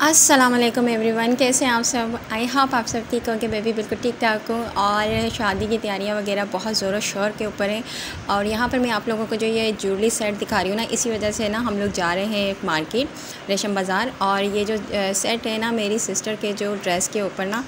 अस्सलाम वालेकुम एवरीवन, कैसे हैं आप सब। आई होप आप सब ठीक होंगे। मैं भी बिल्कुल ठीक ठाक हूँ और शादी की तैयारियां वगैरह बहुत ज़ोरों शोर के ऊपर है। और यहाँ पर मैं आप लोगों को जो ये ज्वेलरी सेट दिखा रही हूँ ना, इसी वजह से ना हम लोग जा रहे हैं एक मार्केट रेशम बाज़ार। और ये जो सेट है ना, मेरी सिस्टर के जो ड्रेस के ऊपर ना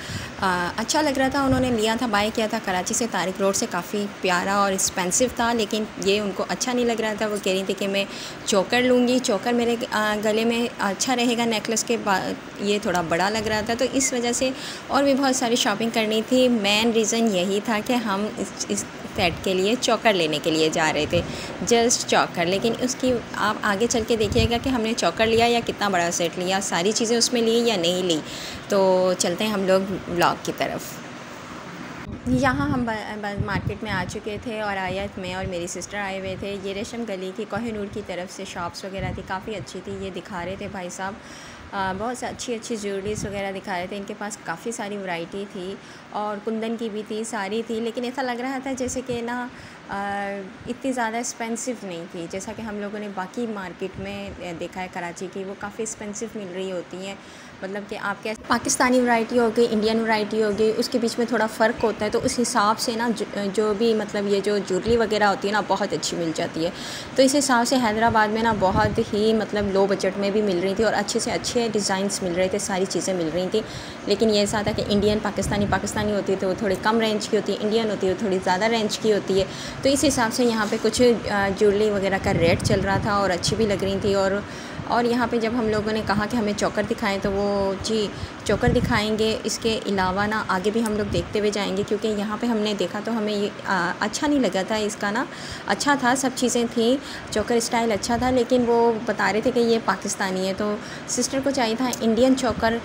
अच्छा लग रहा था, उन्होंने लिया था, बाय किया था कराची से, तारिक रोड से। काफ़ी प्यारा और एक्सपेंसिव था, लेकिन ये उनको अच्छा नहीं लग रहा था। वो कह रही थी कि मैं चोकर लूँगी, चोकर मेरे गले में अच्छा रहेगा नेकलेस के बाद। ये थोड़ा बड़ा लग रहा था, तो इस वजह से और भी बहुत सारी शॉपिंग करनी थी। मेन रीज़न यही था कि हम इस सेट के लिए चोकर लेने के लिए जा रहे थे, जस्ट चोकर। लेकिन उसकी आप आगे चल के देखिएगा कि हमने चोकर लिया या कितना बड़ा सेट लिया, सारी चीज़ें उसमें ली या नहीं ली। तो चलते हैं हम लोग ब्लॉग की तरफ। यहाँ हम मार्केट में आ चुके थे और आयत मैं और मेरी सिस्टर आए हुए थे। ये रेशम गली की कोहिनूर की तरफ से शॉप्स वगैरह थी, काफ़ी अच्छी थी। ये दिखा रहे थे भाई साहब, बहुत अच्छी अच्छी ज्वेलरीज वगैरह दिखा रहे थे। इनके पास काफ़ी सारी वैरायटी थी और कुंदन की भी थी, सारी थी। लेकिन ऐसा लग रहा था जैसे कि ना इतनी ज़्यादा एक्सपेंसिव नहीं थी, जैसा कि हम लोगों ने बाकी मार्केट में देखा है कराची की। वो काफ़ी एक्सपेंसिव मिल रही होती हैं, मतलब कि आपके पाकिस्तानी वैरायटी हो गई, इंडियन वैरायटी हो गई, उसके बीच में थोड़ा फ़र्क होता है। तो उस हिसाब से ना जो भी मतलब ये जो ज्वेलरी वगैरह होती है ना, बहुत अच्छी मिल जाती है। तो इस हिसाब से हैदराबाद में ना बहुत ही मतलब लो बजट में भी मिल रही थी और अच्छे से अच्छे डिज़ाइंस मिल रहे थे, सारी चीज़ें मिल रही थी। लेकिन ये ऐसा था कि इंडियन पाकिस्तानी होती है तो वो थोड़ी कम रेंज की होती है, इंडियन होती है वो थोड़ी ज़्यादा रेंज की होती है। तो इस हिसाब से यहाँ पे कुछ ज्वेलरी वगैरह का रेट चल रहा था और अच्छी भी लग रही थी। और यहाँ पे जब हम लोगों ने कहा कि हमें चोकर दिखाएं, तो वो जी चोकर दिखाएंगे। इसके अलावा ना आगे भी हम लोग देखते हुए जाएंगे, क्योंकि यहाँ पे हमने देखा तो हमें ये अच्छा नहीं लगा था इसका ना। अच्छा था, सब चीज़ें थी, चोकर स्टाइल अच्छा था, लेकिन वो बता रहे थे कि ये पाकिस्तानी है। तो सिस्टर को चाहिए था इंडियन चोकर,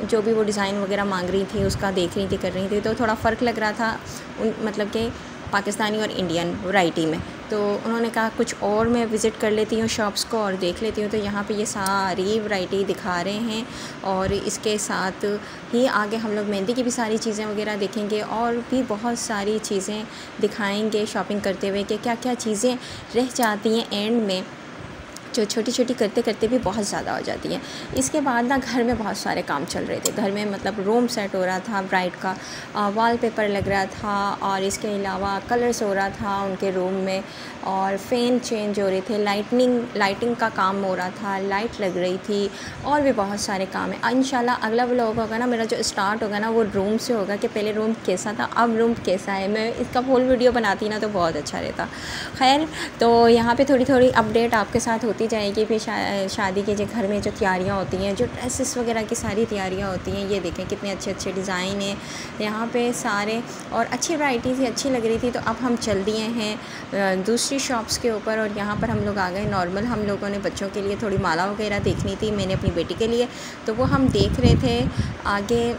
जो भी वो डिज़ाइन वगैरह मांग रही थी उसका देख रही थी, कर रही थी। तो थोड़ा फ़र्क लग रहा था मतलब कि पाकिस्तानी और इंडियन वैरायटी में। तो उन्होंने कहा कुछ और मैं विज़िट कर लेती हूँ शॉप्स को और देख लेती हूँ। तो यहाँ पे ये सारी वैरायटी दिखा रहे हैं और इसके साथ ही आगे हम लोग मेहंदी की भी सारी चीज़ें वगैरह देखेंगे और भी बहुत सारी चीज़ें दिखाएंगे शॉपिंग करते हुए कि क्या क्या चीज़ें रह जाती हैं एंड में, जो छोटी छोटी करते करते भी बहुत ज़्यादा हो जाती हैं। इसके बाद ना घर में बहुत सारे काम चल रहे थे। घर में मतलब रूम सेट हो रहा था, ब्राइड का वॉलपेपर लग रहा था और इसके अलावा कलर्स हो रहा था उनके रूम में, और फ़ैन चेंज हो रहे थे, लाइटिंग का काम हो रहा था, लाइट लग रही थी, और भी बहुत सारे काम है। इंशाल्लाह अगला व्लॉग होगा ना मेरा, जो स्टार्ट होगा ना, वो रूम से होगा कि पहले रूम कैसा था, अब रूम कैसा है। मैं इसका फुल वीडियो बनाती ना तो बहुत अच्छा रहता। खैर, तो यहाँ पे थोड़ी थोड़ी अपडेट आपके साथ होती जाएगी। फिर शादी के जो घर में जो तैयारियाँ होती हैं, जो ड्रेसेस वगैरह की सारी तैयारियाँ होती हैं, ये देखें कितने अच्छे अच्छे डिज़ाइन हैं यहाँ पे सारे, और अच्छी वैरायटी थी, अच्छी लग रही थी। तो अब हम चल दिए हैं दूसरी शॉप्स के ऊपर और यहाँ पर हम लोग आ गए नॉर्मल। हम लोगों ने बच्चों के लिए थोड़ी माला वगैरह देखनी थी, मैंने अपनी बेटी के लिए, तो वो हम देख रहे थे। आगे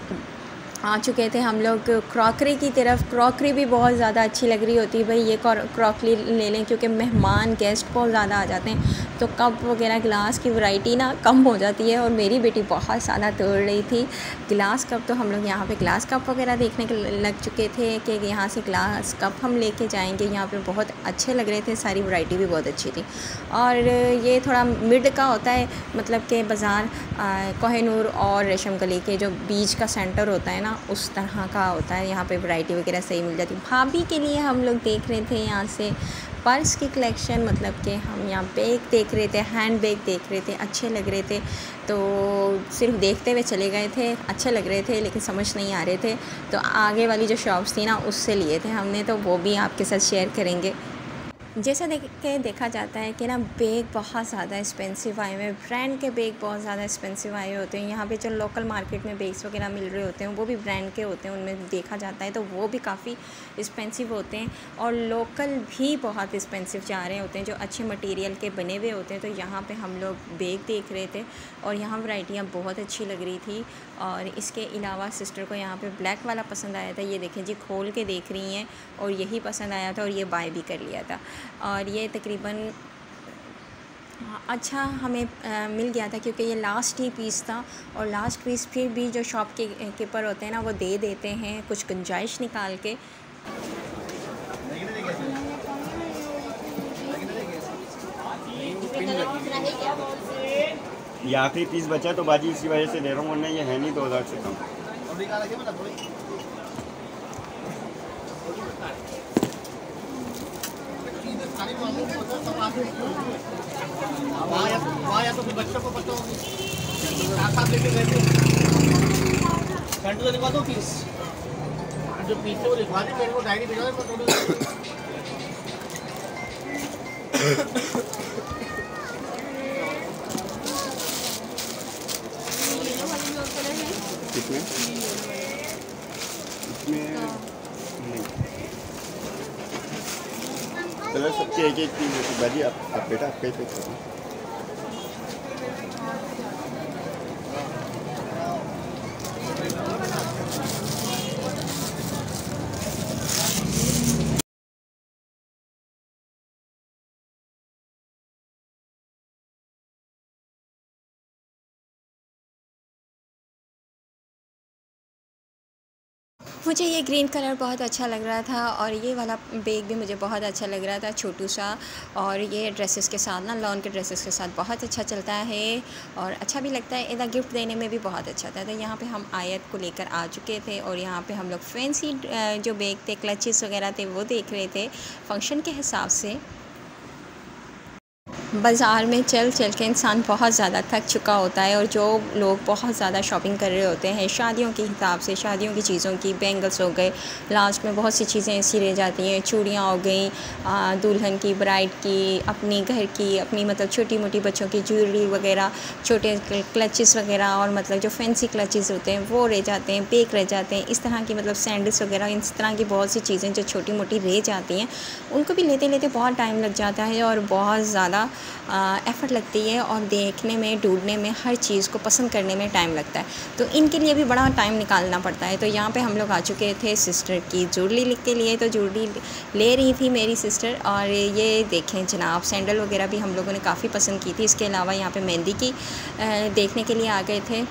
आ चुके थे हम लोग क्रॉकरी की तरफ। क्रॉकरी भी बहुत ज़्यादा अच्छी लग रही होती है भाई, ये क्रॉकरी ले लें, क्योंकि मेहमान गेस्ट बहुत ज़्यादा आ जाते हैं तो कप वगैरह ग्लास की वैरायटी ना कम हो जाती है। और मेरी बेटी बहुत ज़्यादा तोड़ रही थी ग्लास कप, तो हम लोग यहाँ पे ग्लास कप वगैरह देखने के लग चुके थे कि यहाँ से ग्लास कप हम लेके जाएंगे। यहाँ पे बहुत अच्छे लग रहे थे, सारी वैरायटी भी बहुत अच्छी थी। और ये थोड़ा मिड का होता है, मतलब कि बाज़ार कोहिनूर और रेशम गली के जो बीच का सेंटर होता है ना, उस तरह का होता है। यहाँ पे वैरायटी वगैरह सही मिल जाती है। भाभी के लिए हम लोग देख रहे थे यहाँ से पर्स की कलेक्शन, मतलब कि हम यहाँ बैग देख रहे थे, हैंड बैग देख रहे थे, अच्छे लग रहे थे। तो सिर्फ देखते हुए चले गए थे, अच्छे लग रहे थे लेकिन समझ नहीं आ रहे थे। तो आगे वाली जो शॉप्स थी ना, उससे लिए थे हमने, तो वो भी आपके साथ शेयर करेंगे। जैसा देखा जाता है कि ना बैग बहुत ज़्यादा एक्सपेंसिव आए हुए हैं, ब्रांड के बैग बहुत ज़्यादा एक्सपेंसिव आए होते हैं। यहाँ पे जो लोकल मार्केट में बैग्स वगैरह मिल रहे होते हैं वो भी ब्रांड के होते हैं, उनमें देखा जाता है तो वो भी काफ़ी एक्सपेंसिव होते हैं। और लोकल भी बहुत एक्सपेंसिव जा रहे होते हैं, जो अच्छे मटेरियल के बने हुए होते हैं। तो यहाँ पे हम लोग बैग देख रहे थे और यहाँ वैरायटियाँ बहुत अच्छी लग रही थी। और इसके अलावा सिस्टर को यहाँ पे ब्लैक वाला पसंद आया था, ये देखें जी, खोल के देख रही हैं, और यही पसंद आया था और ये बाय भी कर लिया था। और ये तकरीबन अच्छा हमें मिल गया था, क्योंकि ये लास्ट ही पीस था। और लास्ट पीस फिर भी जो शॉप के कीपर होते हैं ना, वो दे देते हैं कुछ गुंजाइश निकाल के। ये आखिरी पीस बचा तो बाजी इसी वजह से दे रहा हूँ, वरना ये है नहीं 2000 से कम। तो फिर बच्चों को पता होगी, साथ लेके गए थे। घंटे तो लिखवा दो पीस, जो पीस है वो लिखवा दी, मेरे को डायरी भेजा कितने इसमें नहीं कलर सबके एक एक पीस होती बाजी। आप बेटा आप कैसे करो मुझे ये ग्रीन कलर बहुत अच्छा लग रहा था और ये वाला बैग भी मुझे बहुत अच्छा लग रहा था, छोटू सा। और ये ड्रेसेस के साथ ना, लॉन के ड्रेसेस के साथ बहुत अच्छा चलता है और अच्छा भी लगता है। इधर गिफ्ट देने में भी बहुत अच्छा था। तो यहाँ पे हम आयत को लेकर आ चुके थे और यहाँ पे हम लोग फैंसी जो बैग थे, क्लचेस वगैरह थे, वो देख रहे थे फंक्शन के हिसाब से। बाज़ार में चल चल के इंसान बहुत ज़्यादा थक चुका होता है और जो लोग बहुत ज़्यादा शॉपिंग कर रहे होते हैं शादियों के हिसाब से, शादियों की चीज़ों की, बैंगल्स हो गए, लास्ट में बहुत सी चीज़ें ऐसी रह जाती हैं, चूड़ियाँ हो गई, दुल्हन की, ब्राइड की, अपनी घर की, अपनी मतलब छोटी मोटी बच्चों की ज्वेलरी वगैरह, छोटे क्लचेस वगैरह और मतलब जो फैंसी क्लचेस होते हैं वो रह जाते हैं, बैग रह जाते हैं, इस तरह की मतलब सैंडल्स वगैरह, इस तरह की बहुत सी चीज़ें जो छोटी मोटी रह जाती हैं उनको भी लेते लेते बहुत टाइम लग जाता है और बहुत ज़्यादा एफ़र्ट लगती है और देखने में, ढूंढने में, हर चीज़ को पसंद करने में टाइम लगता है। तो इनके लिए भी बड़ा टाइम निकालना पड़ता है। तो यहाँ पे हम लोग आ चुके थे सिस्टर की ज्वेलरी के लिए। तो ज्वेलरी ले रही थी मेरी सिस्टर और ये देखें जनाब, सैंडल वगैरह भी हम लोगों ने काफ़ी पसंद की थी। इसके अलावा यहाँ पे मेहंदी की देखने के लिए आ गए थे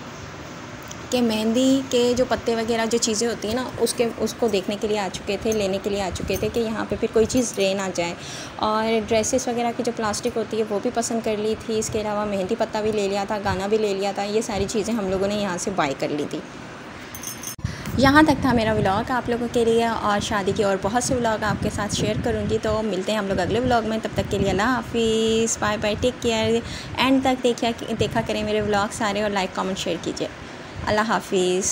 कि मेहंदी के जो पत्ते वगैरह जो चीज़ें होती हैं ना, उसको देखने के लिए आ चुके थे, लेने के लिए आ चुके थे कि यहाँ पे फिर कोई चीज़ रह ना जाए। और ड्रेसेस वगैरह की जो प्लास्टिक होती है वो भी पसंद कर ली थी। इसके अलावा मेहंदी पत्ता भी ले लिया था, गाना भी ले लिया था। ये सारी चीज़ें हम लोगों ने यहाँ से बाय कर ली थी। यहाँ तक था मेरा व्लॉग आप लोगों के लिए और शादी के और बहुत से व्लॉग आपके साथ शेयर करूँगी। तो मिलते हैं हम लोग अगले व्लॉग में। तब तक के लिए अल्लाह हाफिज़, bye bye, take care. End तक देखा करें मेरे व्लॉग सारे और लाइक कमेंट शेयर कीजिए। अल्लाह हाफिज़।